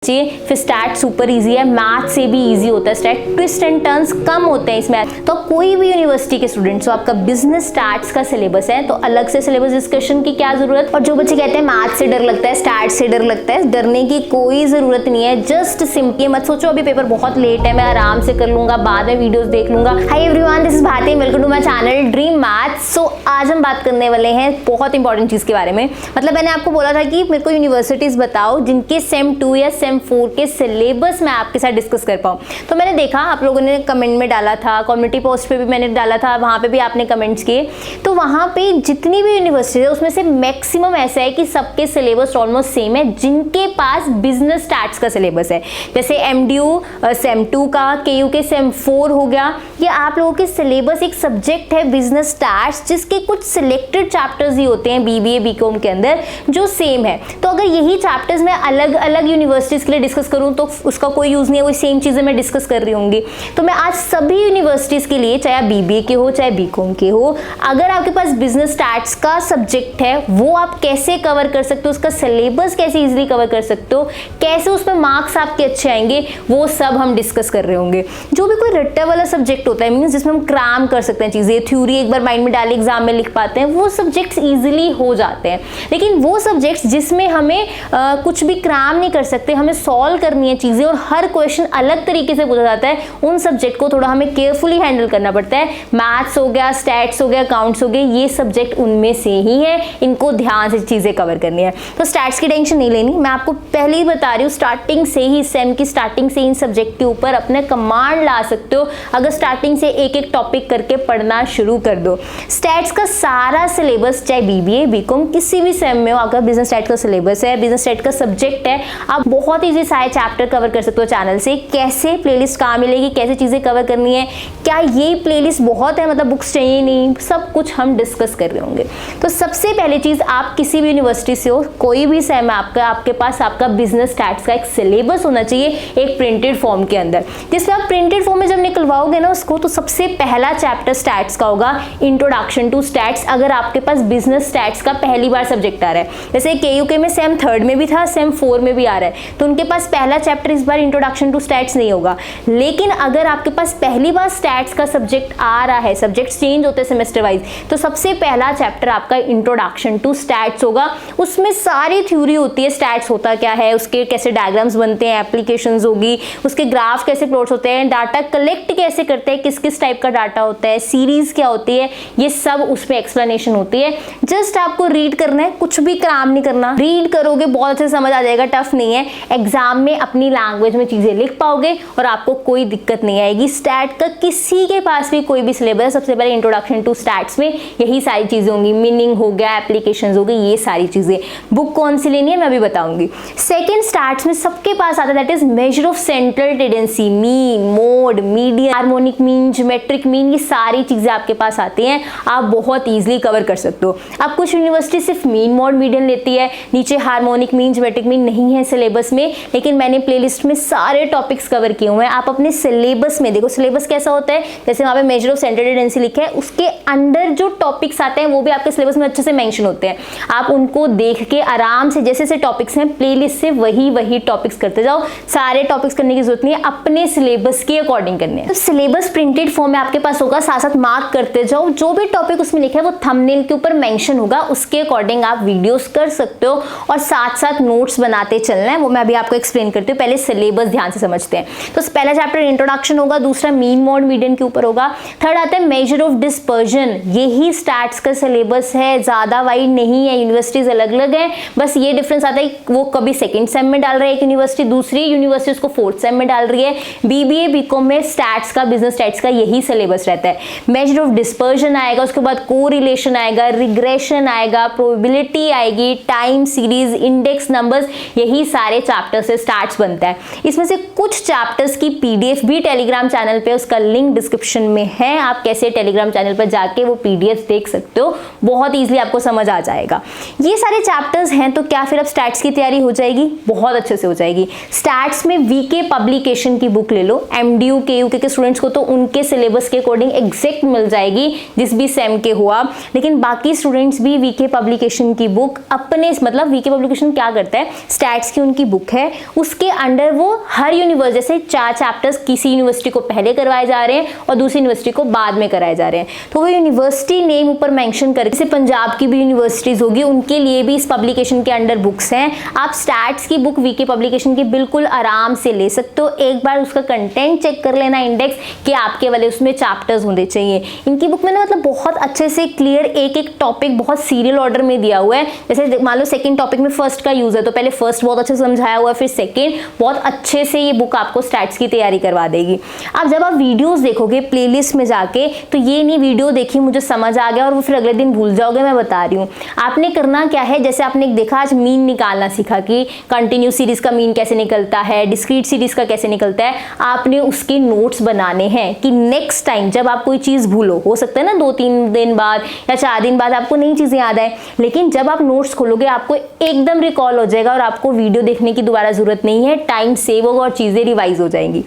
फिर stat super easy है, math से भी इजी होता है स्टैट, ट्विस्ट एंड टर्न्स कम होते हैं इसमें। तो कोई भी यूनिवर्सिटी के स्टूडेंट्स हो, आपका बिजनेस स्टैट्स का सिलेबस है तो अलग से सिलेबस डिस्कशन की क्या जरूरत। और जो बच्चे कहते हैं मैथ से डर लगता है, स्टैट से डर लगता है, डरने की कोई जरूरत नहीं है। जस्ट सिंपली मत सोचो अभी पेपर बहुत लेट है, मैं आराम से कर लूंगा, बाद में वीडियोस देख लूंगा। Hi everyone, this is Bharti, welcome to my channel dream maths. So आज हम बात करने वाले हैं बहुत इंपॉर्टेंट चीज के बारे में। मतलब मैंने आपको बोला था कि मेरे को यूनिवर्सिटीज बताओ जिनके सेम 2 या सेम 4 के सिलेबस मैं आपके साथ डिस्कस कर पाऊँ। तो मैंने देखा आप लोगों ने कमेंट में डाला था, कम्युनिटी पोस्ट पे भी मैंने डाला था, वहाँ पे भी आपने कमेंट्स किए। तो वहाँ पे जितनी भी यूनिवर्सिटी है उसमें से मैक्सिमम ऐसा है कि सबके सिलेबस ऑलमोस्ट सेम है जिनके पास बिजनेस स्टैट्स का सिलेबस है। जैसे MDU सेम 2 का, KU के सेम 4 हो गया। ये आप लोगों के सिलेबस एक सब्जेक्ट है बिजनेस स्टैट्स जिसके कुछ सिलेक्टेड चैप्टर्स ही होते हैं BBA BCom के अंदर जो सेम है। तो अगर यही चैप्टर्स मैं अलग अलग यूनिवर्सिटीज के लिए डिस्कस करूं तो उसका कोई यूज नहीं है, वही सेम चीजें मैं डिस्कस कर रही होंगी। तो मैं आज सभी यूनिवर्सिटीज के लिए, चाहे BBA के हो चाहे BCom के हो, अगर आपके पास बिजनेस स्टैट्स का सब्जेक्ट है वो आप कैसे कवर कर सकते हो, उसका सिलेबस कैसे इजीली कवर कर सकते हो, कैसे उसमें मार्क्स आपके अच्छे आएंगे, वो सब हम डिस्कस कर रहे होंगे। जो भी कोई रट्टा वाला सब्जेक्ट होता है, मींस जिसमें हम क्राम कर सकते हैं चीजें, थ्योरी एक बार माइंड में डाले एग्जाम में लिख पाते हैं, वो सब्जेक्ट्स इजीली हो जाते हैं। लेकिन वो सब्जेक्ट्स जिसमें हमें कुछ भी क्राम नहीं कर सकते, हमें सॉल्व करनी है चीजें और हर क्वेश्चन अलग तरीके से पूछा जाता है, उन सब्जेक्ट को थोड़ा हमें केयरफुली हैंडल करना पड़ता है। मैथ्स हो गया, स्टैट्स हो गया, अकाउंट्स हो गए, ये सब्जेक्ट उनमें से ही है, इनको ध्यान से चीजें कवर करनी है। तो स्टैट्स की टेंशन नहीं लेनी, मैं आपको पहले ही बता रही हूँ, स्टार्टिंग से ही सेम की स्टार्टिंग से इन सब्जेक्ट के ऊपर अपने कमांड ला सकते हो अगर स्टार्टिंग से एक एक टॉपिक करके पढ़ना शुरू कर दो। स्टैट्स का सारा सिलेबस, चाहे BBA BCom किसी भी सेम में हो, आपका बिजनेस स्टैट्स का सिलेबस है, बिजनेस स्टैट्स का सब्जेक्ट है, आप बहुत इजी सारे चैप्टर कवर कर सकते हो चैनल से। कैसे प्लेलिस्ट कहाँ मिलेगी, कैसे चीजें कवर करनी है, क्या ये प्लेलिस्ट बहुत है, मतलब बुक्स चाहिए नहीं, सब कुछ हम डिस्कस कर रहे होंगे। तो सबसे पहली चीज, आप किसी भी यूनिवर्सिटी से हो, कोई भी सेम है आपका, आपके पास आपका बिजनेस स्टैट्स का एक सिलेबस होना चाहिए एक प्रिंटेड फॉर्म के अंदर, जिसमें आप प्रिंटेड फॉर्म में जब निकलवाओगे ना उसको, तो सबसे पहला चैप्टर स्टैट्स का होगा इंट्रोडक्शन टू स्टैट्स। अगर आपके पास बिजनेस स्टैट्स का पहली बार सब्जेक्ट आ रहा है, जैसे KUK में सेम 3rd में भी था, सेम 4 में भी आ रहा है, तो उनके पास पहला चैप्टर इस बार इंट्रोडक्शन टू स्टैट्स नहीं होगा। लेकिन अगर आपके पास पहली बार स्टैट्स का सब्जेक्ट आ रहा है, सब्जेक्ट चेंज होते हैं सेमेस्टर वाइज, तो सबसे पहला चैप्टर आपका इंट्रोडक्शन टू स्टैट्स होगा। उसमें सारी थ्योरी होती है, स्टैट्स होता क्या है, उसके कैसे डायग्राम्स बनते हैं, एप्लीकेशंस होगी, उसके ग्राफ कैसे प्लॉट्स होते हैं, डाटा कलेक्ट कैसे करते हैं, किस किस टाइप का डाटा होता है, सीरीज क्या होती है, ये सब उसमें एक्सप्लेनेशन होती है। जस्ट आपको रीड करना है, कुछ भी काम नहीं करना, रीड करोगे बहुत अच्छे से समझ आ जाएगा, टफ नहीं है। एग्जाम में अपनी लैंग्वेज में चीजें लिख पाओगे और आपको कोई दिक्कत नहीं आएगी। स्टैट का किसी के पास भी कोई भी सिलेबस है, सबसे पहले इंट्रोडक्शन टू स्टैट्स में यही सारी चीजें होंगी, मीनिंग हो गया, एप्लीकेशंस हो गई, ये सारी चीजें। बुक कौन सी लेनी है मैं अभी बताऊंगी। सेकंड, स्टैट्स में सबके पास आता है that is measure of central tendency, mean, mode, median, harmonic mean, geometric mean, ये सारी चीजें आपके पास आती हैं, आप बहुत ईजिली कवर कर सकते हो। अब कुछ यूनिवर्सिटी सिर्फ मीन, मोड, मीडियन लेती है, नीचे हार्मोनिक मीन, ज्योमेट्रिक मीन नहीं है सिलेबस में, लेकिन मैंने प्लेलिस्ट में सारे टॉपिक्स कवर किए हुए हैं। आप अपने सिलेबस में देखो, सिलेबस कैसा होता है, जैसे वहां पे मेजर ऑफ सेंट्रल टेंडेंसी लिखा है, उसके अंडर जो टॉपिक्स आते हैं वो भी आपके सिलेबस में अच्छे से मेंशन होते हैं। आप उनको देख के आराम से, जैसे टॉपिक्स हैं प्लेलिस्ट से वही टॉपिक्स करते जाओ। सारे टॉपिक्स करने की जरूरत नहीं है, अपने सिलेबस के अकॉर्डिंग करने हैं। तो सिलेबस प्रिंटेड फॉर्म में आपके पास होगा, साथ साथ मार्क करते जाओ, जो भी टॉपिक उसमें लिखा है वो थंबनेल के ऊपर मेंशन होगा, उसके अकॉर्डिंग आप वीडियोस कर सकते हो और साथ साथ नोट्स बनाते चलना है। वो मैं अभी आपको एक्सप्लेन करती हूँ, पहले सिलेबस ध्यान से समझते हैं। तो पहला चैप्टर इंट्रोडक्शन होगा, दूसरा मीन, मोड, मीडियन के ऊपर होगा, थर्ड आता है मेजर ऑफ डिस्पर्जन, यही स्टैट्स का सिलेबस है, ज्यादा वाइड नहीं है, यूनिवर्सिटीज अलग अलग है, बस ये डिफरेंस आता है वो कभी सेकंड सेम में डाल रहा है एक यूनिवर्सिटी, दूसरी यूनिवर्सिटी उसको 4th सेम में डाल रही है। BBA BCom में स्टैट्स का, बिजनेस स्टैट्स का यही सिलेबस रहता है। मेजर ऑफ डिस्पर्जन आएगा, उसके बाद कोरिलेशन आएगा, रिग्रेशन आएगा, प्रोबेबिलिटी आएगी, टाइम सीरीज, इंडेक्स नंबर्स, यही सारे चैप्टर से स्टैट्स बनता है। इसमें से कुछ चैप्टर्स की PDF भी टेलीग्राम चैनल पे, उसका लिंक डिस्क्रिप्शन में है, आप कैसे टेलीग्राम चैनल पर जाके वो PDF देख सकते हो, बहुत ईजिली आपको समझ आ जाएगा। ये सारे चैप्टर्स हैं, तो क्या फिर अब स्टैट्स की तैयारी हो जाएगी? बहुत अच्छे से हो जाएगी। स्टैट्स में VK पब्लिकेशन की बुक ले लो, MDU KUK के स्टूडेंट्स को तो उनके सिलेबस के अकॉर्डिंग एग्जैक्ट मिल जाएगी जिस भी सेम के हो आप, लेकिन बाकी स्टूडेंट्स भी VK पब्लिकेशन की बुक अपने, मतलब VK पब्लिकेशन क्या करता है, स्टैट्स की उनकी बुक बुक है उसके अंडर वो हर यूनिवर्सिटी जैसे 4 चैप्टर्स किसी यूनिवर्सिटी को पहले करवाए जा रहे हैं और दूसरी यूनिवर्सिटी को बाद में कराए जा रहे हैं। तो वो यूनिवर्सिटी नेम ऊपर मेंशन करके, जैसे पंजाब की भी यूनिवर्सिटीज होगी उनके लिए भी इस पब्लिकेशन के अंडर बुक्स हैं। आप स्टैट्स की बुक वीके पब्लिकेशन की बिल्कुल आराम से ले सकते हो। एक बार उसका कंटेंट चेक कर लेना इंडेक्स कि आपके वाले उसमें चैप्टर्स होने चाहिए। इनकी बुक में ना मतलब बहुत अच्छे से क्लियर एक एक टॉपिक बहुत सीरियल ऑर्डर में दिया हुआ है। जैसे मान लो सेकंड टॉपिक में फर्स्ट का यूज है तो पहले फर्स्ट बहुत अच्छे से समझाया हुआ है, फिर सेकंड बहुत अच्छे से ये बुक आपको स्टैट्स की तैयारी करवा देगी। अब जब आप वीडियोस देखोगे प्लेलिस्ट में जाके तो ये नहीं वीडियो देखी मुझे समझ आ गया और वो फिर अगले दिन भूल जाओगे। मैं बता रही हूँ आपने करना क्या है। जैसे आपने देखा आज मीन निकालना सीखा कि कंटिन्यूस सीरीज का मीन कैसे निकलता है, डिस्क्रीट सीरीज का कैसे निकलता है। आपने उसके नोट्स बनाने हैं कि नेक्स्ट टाइम जब आप कोई चीज भूलो, हो सकता है ना 2-3 दिन बाद या 4 दिन बाद आपको नई चीजें याद आए, लेकिन जब आप नोट्स खोलोगे आपको एकदम रिकॉल हो जाएगा और आपको वीडियो देखने की दोबारा जरूरत नहीं है। टाइम सेव होगा और चीजें रिवाइज हो जाएंगी।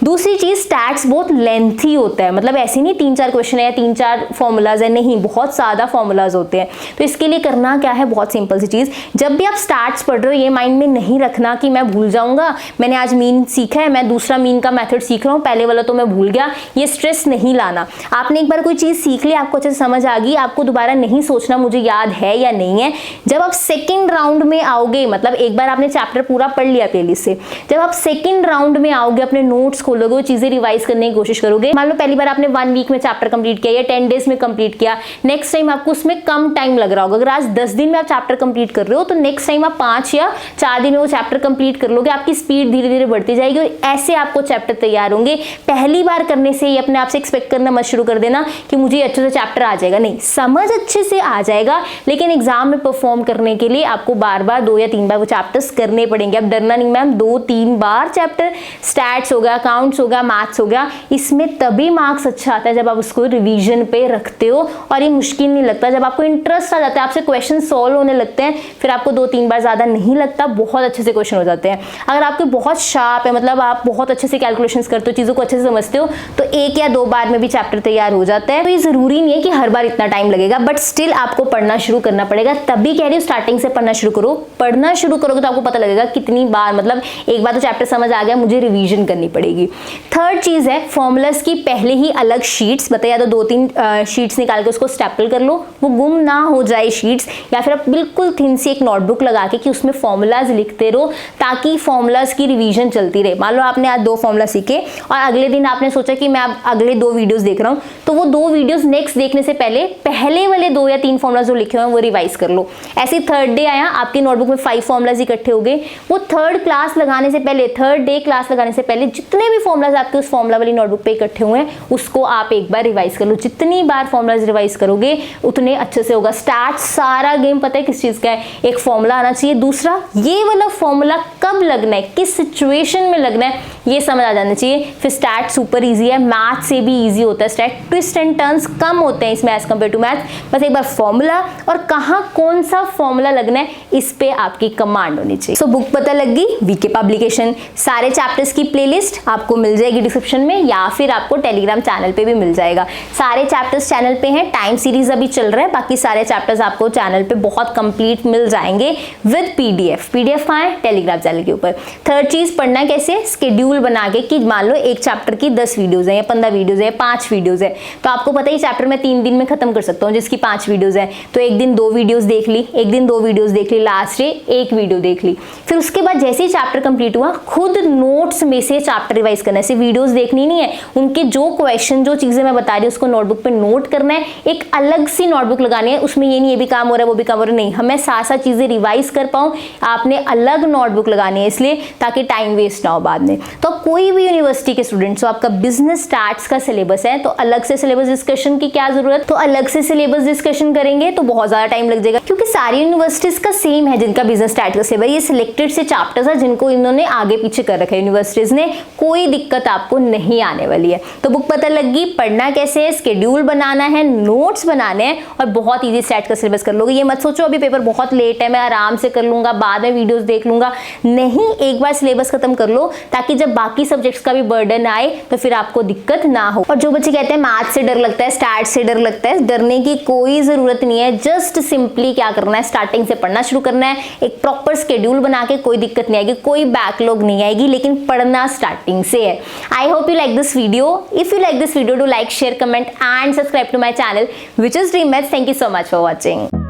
दूसरी चीज स्टैट्स बहुत लेंथी होता है, मतलब ऐसे नहीं 3-4 क्वेश्चन है या 3-4 फॉर्मूलाज है, नहीं बहुत ज्यादा फॉर्मूलाज होते हैं। तो इसके लिए करना क्या है, बहुत सिंपल सी चीज, जब भी आप स्टैट्स पढ़ रहे हो ये माइंड में नहीं रखना कि मैं भूल जाऊंगा, मैंने आज मीन सीखा है, मैं दूसरा मीन का मेथड सीख रहा हूँ, पहले वाला तो मैं भूल गया। ये स्ट्रेस नहीं लाना। आपने एक बार कोई चीज सीख ली, आपको अच्छे से समझ आ गई, आपको दोबारा नहीं सोचना मुझे याद है या नहीं है। जब आप सेकेंड राउंड में आओगे, मतलब एक बार आपने चैप्टर पूरा पढ़ लिया प्लेलिस्ट से, जब आप सेकेंड राउंड में आओगे अपने नोट्स खोलोगे, वो चीजें रिवाइज करने की कोशिश करोगे। मान लो पहली बार आपने 1 वीक में चैप्टर कंप्लीट किया या 10 डेज में कंप्लीट किया, नेक्स्ट टाइम आपको उसमें कम टाइम लग रहा होगा। अगर आज 10 दिन में आप चैप्टर कंप्लीट कर रहे हो तो नेक्स्ट टाइम आप 5 या 4 दिन में वो चैप्टर कंप्लीट कर लोगे। आपकी स्पीड धीरे धीरे बढ़ती जाएगी और ऐसे आपको चैप्टर तैयार होंगे। पहली बार करने से ही अपने आप से एक्सपेक्ट करना मत शुरू कर देना कि मुझे अच्छे से चैप्टर आ जाएगा। नहीं, समझ अच्छे से आ जाएगा, लेकिन एग्जाम में परफॉर्म करने के लिए आपको बार बार 2 या 3 बार वो चैप्टर्स करने पड़ेंगे। अब डरना नहीं मैम, 2-3 बार चैप्टर स्टैट्स हो गया, अकाउंट्स हो गया, मैथ्स हो गया, इसमें तभी मार्क्स अच्छा आता है जब आप उसको रिवीजन पे रखते हो और ये मुश्किल नहीं लगता। जब आपको इंटरेस्ट आ जाता है, आपसे क्वेश्चन सॉल्व होने लगते हैं, फिर आपको 2-3 बार ज्यादा नहीं लगता, बहुत अच्छे से क्वेश्चन हो जाते हैं। अगर आपके बहुत शार्प है, मतलब आप बहुत अच्छे से कैलकुलेशंस करते हो, चीजों को अच्छे से समझते हो, तो 1 या 2 बार में भी चैप्टर तैयार हो जाता है। तो ये जरूरी नहीं है कि हर बार इतना टाइम लगेगा, बट स्टिल आपको पढ़ना शुरू करना पड़ेगा। तभी कह रही हूँ स्टार्टिंग से पढ़ना शुरू करो। पढ़ना शुरू करोगे तो आपको पता लगेगा कितनी बार, मतलब एक बार तो चैप्टर समझ आ गया, मुझे रिवीजन करनी पड़ेगी। थर्ड चीज है फॉर्मूलाज की पहले ही अलग शीट्स बताइए, या तो 2-3 शीट्स निकाल के उसको स्टेपल कर लो, वो गुम ना हो जाए शीट्स, या फिर आप बिल्कुल थिन सी एक नोटबुक लगा के कि उसमें फॉर्मूलाज लिखते रहो ताकि फॉर्मूलाज की रिवीजन चलती रहे। मान लो आपने आज 2 फॉर्मूला सीखे और अगले दिन आपने सोचा कि मैं अब अगले 2 वीडियोस देख रहा हूँ, तो वो 2 वीडियोस नेक्स्ट देखने से पहले वाले 2 या 3 फॉर्मूला जो लिखे हुए हैं वो रिवाइज कर लो। ऐसे थर्ड डे आया, आपकी नोटबुक में 5 फॉर्मूलाज इकट्ठे हो गए, वो थर्ड डे क्लास लगाने से पहले जितने भी फॉर्मूलाज आपके उस फॉर्मूला वाली नोटबुक पे इकट्ठे हुए हैं उसको आप एक बार रिवाइज कर लो। जितनी बार फॉर्मूलाज रिवाइज करोगे उतने अच्छे से होगा। स्टार्ट सारा गेम पता है किस चीज का है, एक फॉर्मूला आना चाहिए, दूसरा ये वाला फॉर्मूला कब लगना है, किस सिचुएशन में लगना है, ये समझ आ जाना चाहिए। फिर स्टैट सुपर इजी है, मैथ से भी इजी होता है स्टैट, ट्विस्ट एंड टर्न्स कम होते हैं इसमें एज कंपेयर टू मैथ। बस एक बार फॉर्मूला और कहाँ कौन सा फॉर्मूला लगना है इस पे आपकी कमांड होनी चाहिए। सो बुक पता लग गई, वीके पब्लिकेशन, सारे चैप्टर्स की प्लेलिस्ट आपको मिल जाएगी डिस्क्रिप्शन में या फिर आपको टेलीग्राम चैनल पे भी मिल जाएगा। सारे चैप्टर्स चैनल पे हैं, टाइम सीरीज अभी चल रहा है, बाकी सारे चैप्टर्स आपको चैनल पे बहुत कंप्लीट मिल जाएंगे विद पीडीएफ। पीडीएफ कहाँ है? टेलीग्राम चैनल के ऊपर। थर्ड चीज पढ़ना कैसे, स्केड्यूल बना के कि मान लो एक चैप्टर की 10 वीडियोज है या 15 वीडियोज है, 5 वीडियोज है, तो आपको पता है चैप्टर मैं 3 दिन में खत्म कर सकता हूँ जिसकी 5 वीडियोज है, तो एक दिन 2 वीडियोज देख ली, एक दिन 2 वीडियोज देख ली, लास्ट डे 1 वीडियो देख ली। फिर उसके बाद जैसे ही चैप्टर कंप्लीट हुआ खुद नोट्स में से चैप्टर रिवाइज करना है। ऐसे वीडियोस देखनी नहीं है, उनके जो क्वेश्चन जो चीजें मैं बता रही हूँ उसको नोटबुक पे नोट करना है। एक अलग सी नोटबुक लगानी है, उसमें ये नहीं ये भी काम हो रहा है वो भी काम हो रहा है, नहीं, हमें साथ चीजें रिवाइज कर पाऊं, आपने अलग नोटबुक लगानी है इसलिए ताकि टाइम वेस्ट ना हो बाद में। तो कोई भी यूनिवर्सिटी के स्टूडेंट्स हो, आपका बिजनेस स्टार्ट्स का सिलेबस है तो अलग से सिलेबस डिस्कशन की क्या जरूरत, तो अलग से सिलेबस डिस्कशन करेंगे तो बहुत ज्यादा टाइम लग जाएगा, क्योंकि सारी यूनिवर्सिटीज का सेम है जिनका बिजनेस स्टार्ट का सिलेबस। ये सिलेक्टेड से चैप्टर्स है जिनको इन्होंने आगे पीछे कर रखा है यूनिवर्सिटीज ने, कोई दिक्कत आपको नहीं आने वाली है। तो बुक पता लगी, पढ़ना कैसे है, स्केड्यूल बनाना है, नोट्स बनाने हैं और बहुत इजी स्टार्ट का सिलेबस कर लोगे। ये मत सोचो अभी पेपर बहुत लेट है मैं आराम से कर लूंगा बाद में वीडियोस देख लूंगा, नहीं, एक बार सिलेबस खत्म कर लो ताकि जब बाकी बाकी सब्जेक्ट्स का भी बर्डन आए तो फिर आपको दिक्कत ना हो। और जो बच्चे कहते हैं मैथ से डर लगता है, स्टैट से डर लगता है, डरने की कोई जरूरत नहीं है। जस्ट सिंपली क्या करना है, स्टार्टिंग से पढ़ना शुरू करना है, एक प्रॉपर शेड्यूल बना के, कोई दिक्कत नहीं आएगी, कोई बैकलॉग नहीं आएगी, लेकिन पढ़ना स्टार्टिंग से है। I hope you like this video. If you like this video, do like, share, comment and subscribe to my channel which is Dream Maths. Thank you so much for watching.